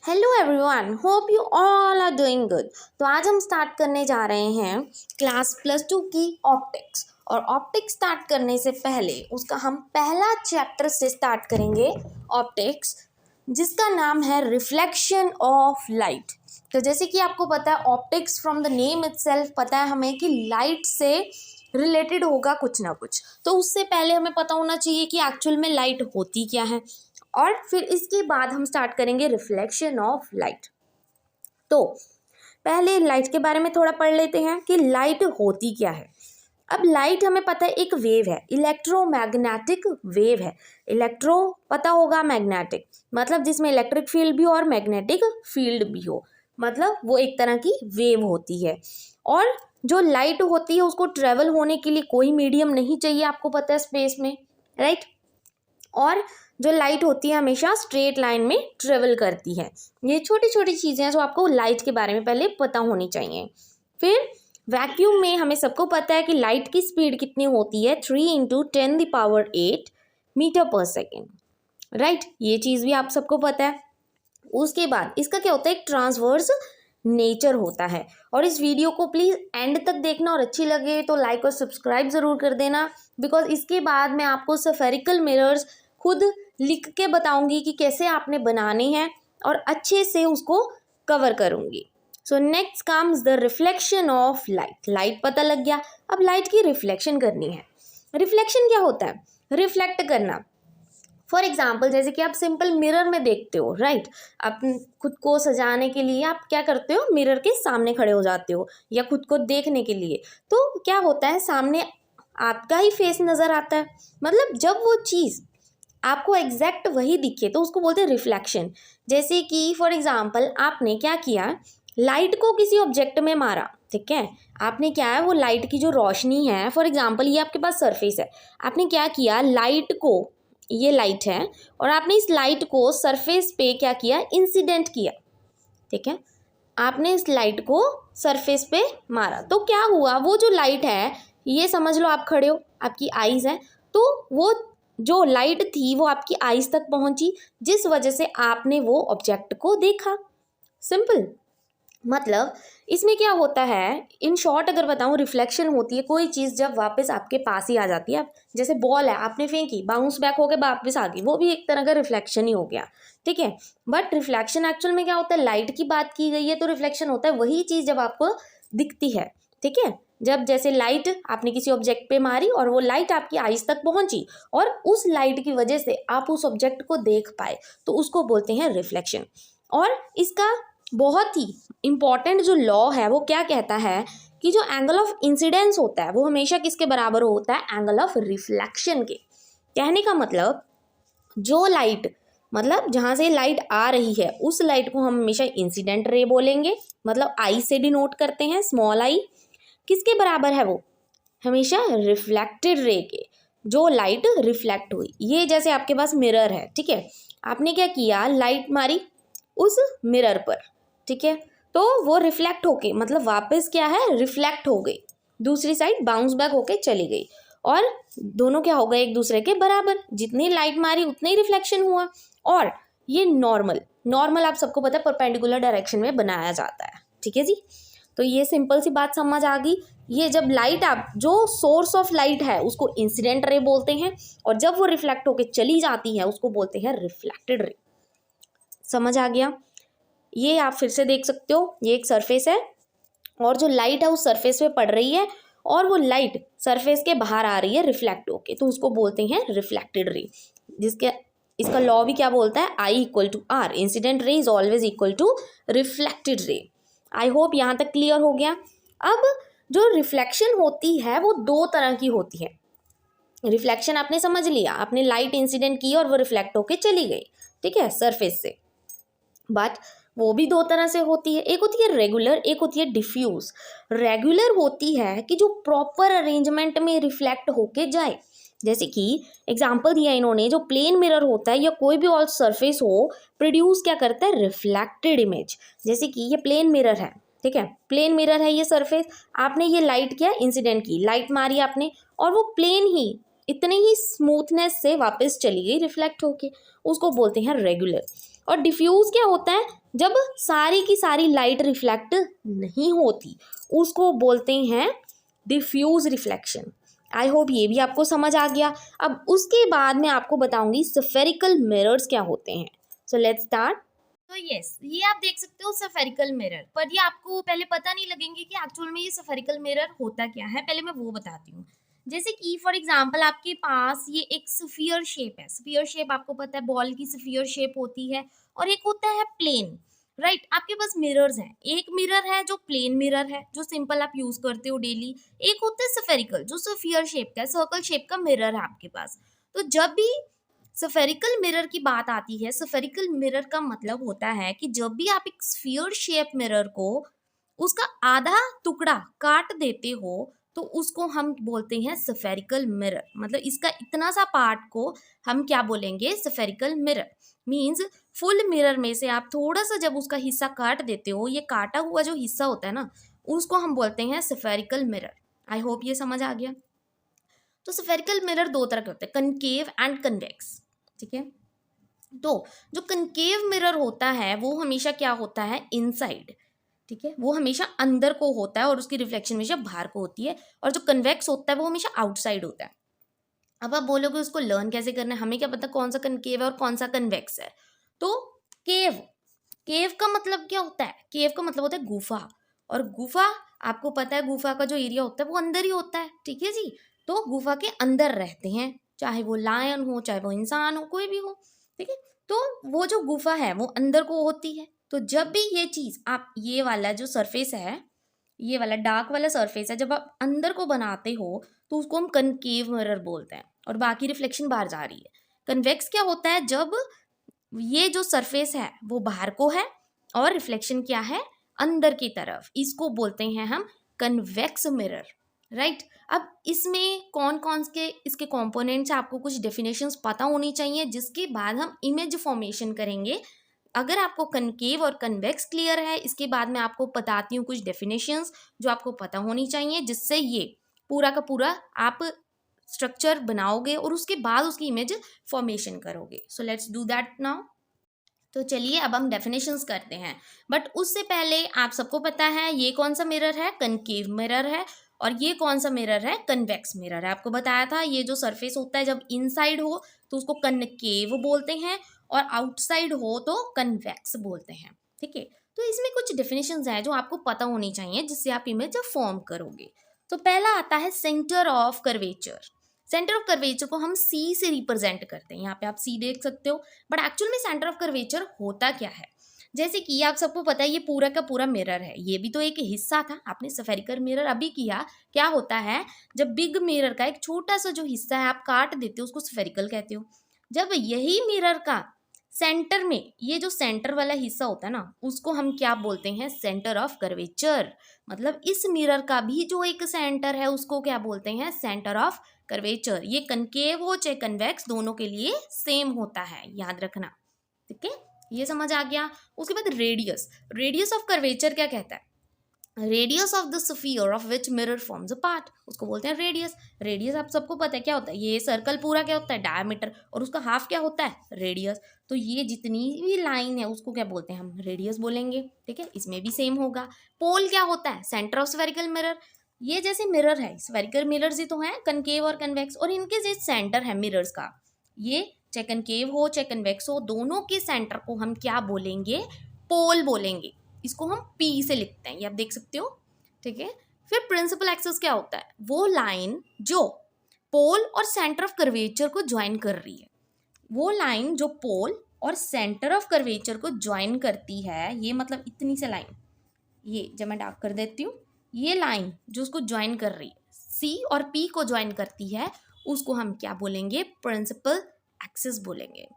Hello everyone, hope you all are doing good. तो आज हम स्टार्ट करने जा रहे हैं क्लास +2 की ऑप्टिक्स। और ऑप्टिक्स स्टार्ट करने से पहले उसका हम पहला चैप्टर से स्टार्ट करेंगे ऑप्टिक्स, जिसका नाम है रिफ्लेक्शन ऑफ लाइट। तो जैसे कि आपको पता है optics from the name itself पता है हमें कि लाइट से रिलेटेड होगा कुछ ना कुछ। तो उससे पहले हमें पता होना चाहिए कि एक्चुअल में लाइट होती क्या है, और फिर इसके बाद हम स्टार्ट करेंगे रिफ्लेक्शन ऑफ लाइट। तो पहले लाइट के बारे में थोड़ा पढ़ लेते हैं कि लाइट होती क्या है। अब लाइट हमें पता है एक वेव है, इलेक्ट्रोमैग्नेटिक वेव है। इलेक्ट्रो पता होगा, मैग्नेटिक मतलब जिसमें इलेक्ट्रिक फील्ड भी हो और मैग्नेटिक फील्ड भी हो, मतलब वो एक तरह की वेव होती है। और जो लाइट होती है उसको ट्रेवल होने के लिए कोई मीडियम नहीं चाहिए, आपको पता है स्पेस में, राइट। और जो लाइट होती है हमेशा स्ट्रेट लाइन में ट्रेवल करती है। ये छोटी छोटी चीज़ें हैं जो आपको लाइट के बारे में पहले पता होनी चाहिए। फिर वैक्यूम में हमें सबको पता है कि लाइट की स्पीड कितनी होती है, 3 × 10⁸ मीटर पर सेकेंड, राइट। ये चीज़ भी आप सबको पता है। उसके बाद इसका क्या होता है, एक ट्रांसवर्स नेचर होता है। और इस वीडियो को प्लीज़ एंड तक देखना, और अच्छी लगे तो लाइक और सब्सक्राइब ज़रूर कर देना, बिकॉज इसके बाद मैं आपको स्फेरिकल मिरर्स खुद लिख के बताऊंगी कि कैसे आपने बनाने हैं और अच्छे से उसको कवर करूंगी। So next comes the reflection of light. Light पता लग गया, अब लाइट की रिफ्लेक्शन करनी है। रिफ्लेक्शन क्या होता है, रिफ्लेक्ट करना। फॉर एग्जाम्पल जैसे कि आप सिंपल मिरर में देखते हो, राइट। आप खुद को सजाने के लिए आप क्या करते हो, मिरर के सामने खड़े हो जाते हो या खुद को देखने के लिए। तो क्या होता है, सामने आपका ही फेस नज़र आता है। मतलब जब वो चीज़ आपको एग्जैक्ट वही दिखे तो उसको बोलते हैं रिफ्लेक्शन। जैसे कि फॉर एग्जाम्पल आपने क्या किया, लाइट को किसी ऑब्जेक्ट में मारा, ठीक है। आपने क्या है, वो लाइट की जो रोशनी है, फॉर एग्जाम्पल ये आपके पास सरफेस है, आपने क्या किया, लाइट को, ये लाइट है और आपने इस लाइट को सरफेस पे क्या किया, इंसिडेंट किया, ठीक है। आपने इस लाइट को सरफेस पे मारा तो क्या हुआ, वो जो लाइट है, ये समझ लो आप खड़े हो, आपकी आईज है, तो वो जो लाइट थी वो आपकी आईज तक पहुंची, जिस वजह से आपने वो ऑब्जेक्ट को देखा। सिंपल। मतलब इसमें क्या होता है, इन शॉर्ट अगर बताऊं, रिफ्लेक्शन होती है कोई चीज़ जब वापस आपके पास ही आ जाती है। अब जैसे बॉल है, आपने फेंकी, बाउंस बैक होकर वापस आ गई, वो भी एक तरह का रिफ्लेक्शन ही हो गया, ठीक है। बट रिफ्लेक्शन एक्चुअल में क्या होता है, लाइट की बात की गई है तो रिफ्लेक्शन होता है वही चीज़ जब आपको दिखती है, ठीक है। जब जैसे लाइट आपने किसी ऑब्जेक्ट पे मारी और वो लाइट आपकी आईज तक पहुंची और उस लाइट की वजह से आप उस ऑब्जेक्ट को देख पाए, तो उसको बोलते हैं रिफ्लेक्शन। और इसका बहुत ही इम्पॉर्टेंट जो लॉ है वो क्या कहता है कि जो एंगल ऑफ इंसिडेंस होता है वो हमेशा किसके बराबर होता है, एंगल ऑफ रिफ्लेक्शन के। कहने का मतलब जो लाइट, मतलब जहाँ से लाइट आ रही है उस लाइट को हम हमेशा इंसिडेंट रे बोलेंगे, मतलब आई से डिनोट करते हैं, स्मॉल आई। किसके बराबर है वो, हमेशा रिफ्लेक्टेड रे के, जो लाइट रिफ्लेक्ट हुई। ये जैसे आपके पास मिरर है, ठीक है, आपने क्या किया, लाइट मारी उस मिरर पर, ठीक है, तो वो रिफ्लेक्ट होके, मतलब वापस क्या है, रिफ्लेक्ट हो गई, दूसरी साइड बाउंस बैक होके चली गई, और दोनों क्या हो गए, एक दूसरे के बराबर। जितनी लाइट मारी उतना ही रिफ्लेक्शन हुआ। और ये नॉर्मल आप सबको पता है परपेंडिकुलर डायरेक्शन में बनाया जाता है, ठीक है जी। तो ये सिंपल सी बात समझ आ गई। ये जब लाइट, आप जो सोर्स ऑफ लाइट है उसको इंसिडेंट रे बोलते हैं, और जब वो रिफ्लेक्ट होके चली जाती है उसको बोलते हैं रिफ्लेक्टेड रे। समझ आ गया। ये आप फिर से देख सकते हो, ये एक सरफेस है और जो लाइट है उस सरफेस पे पड़ रही है और वो लाइट सरफेस के बाहर आ रही है रिफ्लेक्ट होके, तो उसको बोलते हैं रिफ्लेक्टेड रे। जिसके इसका लॉ भी क्या बोलता है, I = R, incident ray is always equal to reflected ray. I hope यहाँ तक क्लियर हो गया। अब जो रिफ्लेक्शन होती है वो दो तरह की होती है। रिफ्लेक्शन आपने समझ लिया, आपने लाइट इंसिडेंट की और वो रिफ्लेक्ट होके चली गई, ठीक है, सरफेस से। बट वो भी दो तरह से होती है, एक होती है रेगुलर, एक होती है डिफ्यूज। रेगुलर होती है कि जो प्रॉपर अरेंजमेंट में रिफ्लेक्ट होके जाए। जैसे कि एग्जाम्पल दिया इन्होंने, जो प्लेन मिरर होता है या कोई भी और सरफेस हो, प्रोड्यूस क्या करता है, रिफ्लेक्टेड इमेज। जैसे कि ये प्लेन मिरर है, ठीक है, प्लेन मिरर है ये सरफेस, आपने ये लाइट क्या इंसिडेंट की, लाइट मारी आपने और वो प्लेन ही इतने ही स्मूथनेस से वापस चली गई रिफ्लेक्ट होके, उसको बोलते हैं रेगुलर। और डिफ्यूज क्या होता है, जब सारी की सारी लाइट रिफ्लेक्ट नहीं होती उसको बोलते हैं डिफ्यूज रिफ्लेक्शन। आई होप ये भी आपको समझ आ गया। अब उसके बाद मैं आपको बताऊंगी स्फेरिकल मिरर्स क्या होते हैं। So let's start. तो यस, ये आप देख सकते हो स्फेरिकल मिरर, पर ये आपको पहले पता नहीं लगेंगे कि एक्चुअल में ये स्फेरिकल मिरर होता क्या है। पहले मैं वो बताती हूँ। जैसे कि फॉर एग्जांपल आपके पास ये एक स्फीयर शेप है। स्फीयर शेप आपको पता है बॉल की स्फीयर शेप होती है, और एक होता है प्लेन, राइट। आपके पास मिरर्स हैं, एक मिरर है जो प्लेन मिरर है जो सिंपल आप यूज करते हो डेली, एक होता है स्फेरिकल जो स्फीयर शेप का सर्कल शेप का मिरर है आपके पास। तो जब भी स्फेरिकल मिरर की बात आती है, स्फेरिकल मिरर का मतलब होता है कि जब भी आप एक स्फीयर शेप मिरर को उसका आधा टुकड़ा काट देते हो तो उसको हम बोलते हैं स्फेरिकल मिरर। मतलब इसका इतना सा पार्ट को हम क्या बोलेंगे, spherical mirror. Means full mirror में से आप थोड़ा सा जब उसका हिस्सा काट देते हो, ये काटा हुआ जो हिस्सा होता है ना, उसको हम बोलते हैं स्फेरिकल मिरर। आई होप ये समझ आ गया। तो स्फेरिकल मिरर दो तरह के होते हैं, कनकेव एंड कन्वेक्स, ठीक है। तो जो कनकेव मिरर होता है वो हमेशा क्या होता है, इनसाइड, ठीक है, वो हमेशा अंदर को होता है और उसकी रिफ्लेक्शन हमेशा बाहर को होती है। और जो कन्वेक्स होता है वो हमेशा आउटसाइड होता है। अब आप बोलोगे उसको लर्न कैसे करना है, हमें क्या पता कौन सा कनकेव है और कौन सा कन्वेक्स है। तो केव, केव का मतलब क्या होता है, केव का मतलब होता है गुफा। और गुफा आपको पता है गुफा का जो एरिया होता है वो अंदर ही होता है, ठीक है जी। तो गुफा के अंदर रहते हैं, चाहे वो लायन हो चाहे वो इंसान हो, कोई भी हो, ठीक है। तो वो जो गुफा है वो अंदर को होती है। तो जब भी ये चीज आप, ये वाला जो सरफेस है, ये वाला डार्क वाला सरफेस है, जब आप अंदर को बनाते हो तो उसको हम कनकेव मिरर बोलते हैं, और बाकी रिफ्लेक्शन बाहर जा रही है। कन्वेक्स क्या होता है, जब ये जो सरफेस है वो बाहर को है और रिफ्लेक्शन क्या है, अंदर की तरफ, इसको बोलते हैं हम कन्वेक्स मिरर, राइट। अब इसमें कौन कौन के इसके कंपोनेंट्स आपको कुछ डेफिनेशंस पता होनी चाहिए, जिसके बाद हम इमेज फॉर्मेशन करेंगे। अगर आपको कनकेव और कन्वेक्स क्लियर है, इसके बाद मैं आपको बताती हूँ कुछ डेफिनेशंस जो आपको पता होनी चाहिए, जिससे ये पूरा का पूरा आप स्ट्रक्चर बनाओगे और उसके बाद उसकी इमेज फॉर्मेशन करोगे। So let's do that now. तो चलिए अब हम डेफिनेशंस करते हैं, बट उससे पहले आप सबको पता है ये कौन सा मिरर है, कनकेव मिरर है, और ये कौन सा मिरर है, कन्वेक्स मिरर है। आपको बताया था ये जो सरफेस होता है जब इनसाइड हो तो उसको कनकेव बोलते हैं, और आउटसाइड हो तो कन्वेक्स बोलते हैं, ठीक है। तो इसमें कुछ डेफिनेशंस हैं जो आपको पता होनी चाहिए, जिससे आप इमेज फॉर्म करोगे। तो पहला आता है centre of curvature. Centre of curvature को हम सी से रिप्रेजेंट करते हैं, यहाँ पे आप सी देख सकते हो, बट एक्चुअल में सेंटर ऑफ कर्वेचर होता क्या है। जैसे कि आप सबको पता है ये पूरा का पूरा मिरर है, ये भी तो एक हिस्सा था, आपने स्फेरिकल मिरर अभी किया। क्या होता है, जब बिग मिरर का एक छोटा सा जो हिस्सा है आप काट देते हो उसको स्फेरिकल कहते हो। जब यही मिरर का सेंटर में ये जो सेंटर वाला हिस्सा होता है ना, उसको हम क्या बोलते हैं, सेंटर ऑफ कर्वेचर। मतलब इस मिरर का भी जो एक सेंटर है उसको क्या बोलते हैं, सेंटर ऑफ कर्वेचर। ये कनकेव हो चाहे कन्वेक्स, दोनों के लिए सेम होता है, याद रखना, ठीक है। ये समझ आ गया। उसके बाद रेडियस, रेडियस ऑफ कर्वेचर क्या कहता है, radius of the sphere of which mirror forms a part, उसको बोलते हैं रेडियस। रेडियस आप सबको पता है क्या होता है, ये सर्कल पूरा क्या होता है, डायमीटर, और उसका हाफ क्या होता है, रेडियस। तो ये जितनी भी लाइन है उसको क्या बोलते हैं, हम रेडियस बोलेंगे, ठीक है। इसमें भी सेम होगा। पोल क्या होता है, सेंटर ऑफ स्फेरिकल मिरर। ये जैसे मिरर है, स्फेरिकल मिरर्स ही तो हैं, कनकेव और कन्वेक्स, और इनके जो सेंटर है मिरर्स का, ये चाहे कनकेव हो चाहे कन्वेक्स हो, दोनों के सेंटर को हम क्या बोलेंगे, पोल बोलेंगे। इसको हम पी से लिखते हैं, ये आप देख सकते हो, ठीक है। फिर प्रिंसिपल एक्सिस क्या होता है, वो लाइन जो पोल और सेंटर ऑफ कर्वेचर को ज्वाइन कर रही है, वो लाइन जो पोल और सेंटर ऑफ कर्वेचर को ज्वाइन करती है। ये मतलब इतनी सी लाइन, ये जब मैं डार्क कर देती हूँ, ये लाइन जो उसको ज्वाइन कर रही है, सी और पी को ज्वाइन करती है, उसको हम क्या बोलेंगे, प्रिंसिपल एक्सिस बोलेंगे।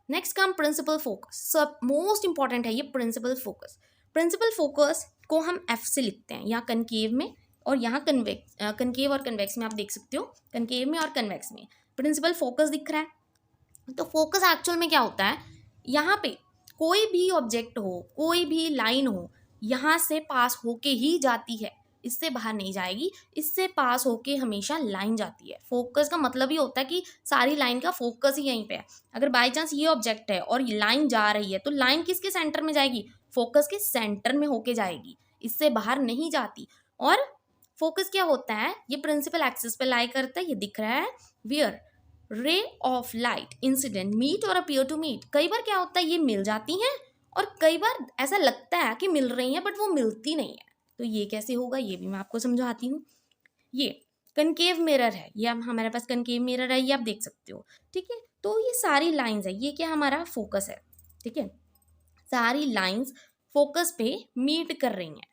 नेक्स्ट काम प्रिंसिपल फोकस, सब मोस्ट इंपॉर्टेंट है ये प्रिंसिपल फोकस। प्रिंसिपल फोकस को हम एफ से लिखते हैं, यहाँ कनकेव में और यहाँ कनकेव और कन्वेक्स में आप देख सकते हो, कनकेव में और कन्वेक्स में प्रिंसिपल फोकस दिख रहा है। तो फोकस एक्चुअल में क्या होता है, यहाँ पे कोई भी ऑब्जेक्ट हो, कोई भी लाइन हो, यहाँ से पास होके ही जाती है, इससे बाहर नहीं जाएगी, इससे पास होके हमेशा लाइन जाती है। फोकस का मतलब ही होता है कि सारी लाइन का फोकस ही यहीं पे है। अगर बाई चांस ये ऑब्जेक्ट है और लाइन जा रही है तो लाइन किसके सेंटर में जाएगी, फोकस के सेंटर में होके जाएगी, इससे बाहर नहीं जाती। और फोकस क्या होता है, ये प्रिंसिपल एक्सिस पे लाई करता है, ये दिख रहा है, where ray of light incident meet और अपीयर टू मीट। कई बार क्या होता है, ये मिल जाती हैं और कई बार ऐसा लगता है कि मिल रही हैं बट वो मिलती नहीं है। तो ये कैसे होगा, ये भी मैं आपको समझाती हूँ। ये कनकेव मिरर है, ये हमारे पास कनकेव मिरर है, ये आप देख सकते हो, ठीक है। तो ये सारी लाइंस है, ये क्या हमारा फोकस है, ठीक है। सारी लाइंस फोकस पे मीट कर रही हैं,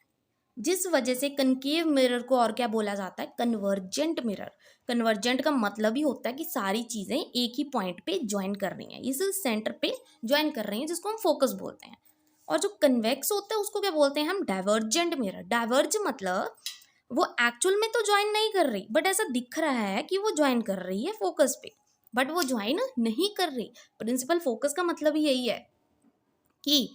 जिस वजह से कनकेव मिरर को और क्या बोला जाता है, कन्वर्जेंट मिरर। कन्वर्जेंट का मतलब ही होता है कि सारी चीजें एक ही पॉइंट पे ज्वाइन कर रही हैं, इस सेंटर पे ज्वाइन कर रही हैं, जिसको हम फोकस बोलते हैं। और जो कन्वेक्स होता है उसको क्या बोलते हैं हम, डाइवर्जेंट मिरर। डाइवर्ज मतलब वो एक्चुअल में तो ज्वाइन नहीं कर रही, बट ऐसा दिख रहा है कि वो ज्वाइन कर रही है फोकस पे, बट वो ज्वाइन नहीं कर रही। प्रिंसिपल फोकस का मतलब ही यही है कि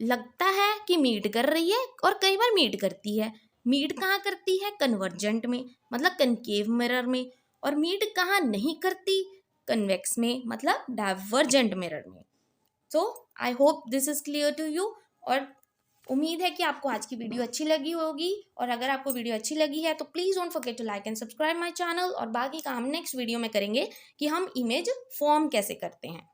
लगता है कि मीट कर रही है और कई बार मीट करती है। मीट कहाँ करती है, कन्वर्जेंट में मतलब कनकेव मिरर में। और मीट कहाँ नहीं करती, कन्वेक्स में मतलब डाइवर्जेंट मिरर में। So I hope this is clear to you. और उम्मीद है कि आपको आज की वीडियो अच्छी लगी होगी, और अगर आपको वीडियो अच्छी लगी है तो please don't forget to like and subscribe my channel. और बाकी काम नेक्स्ट वीडियो में करेंगे कि हम इमेज फॉर्म कैसे करते हैं।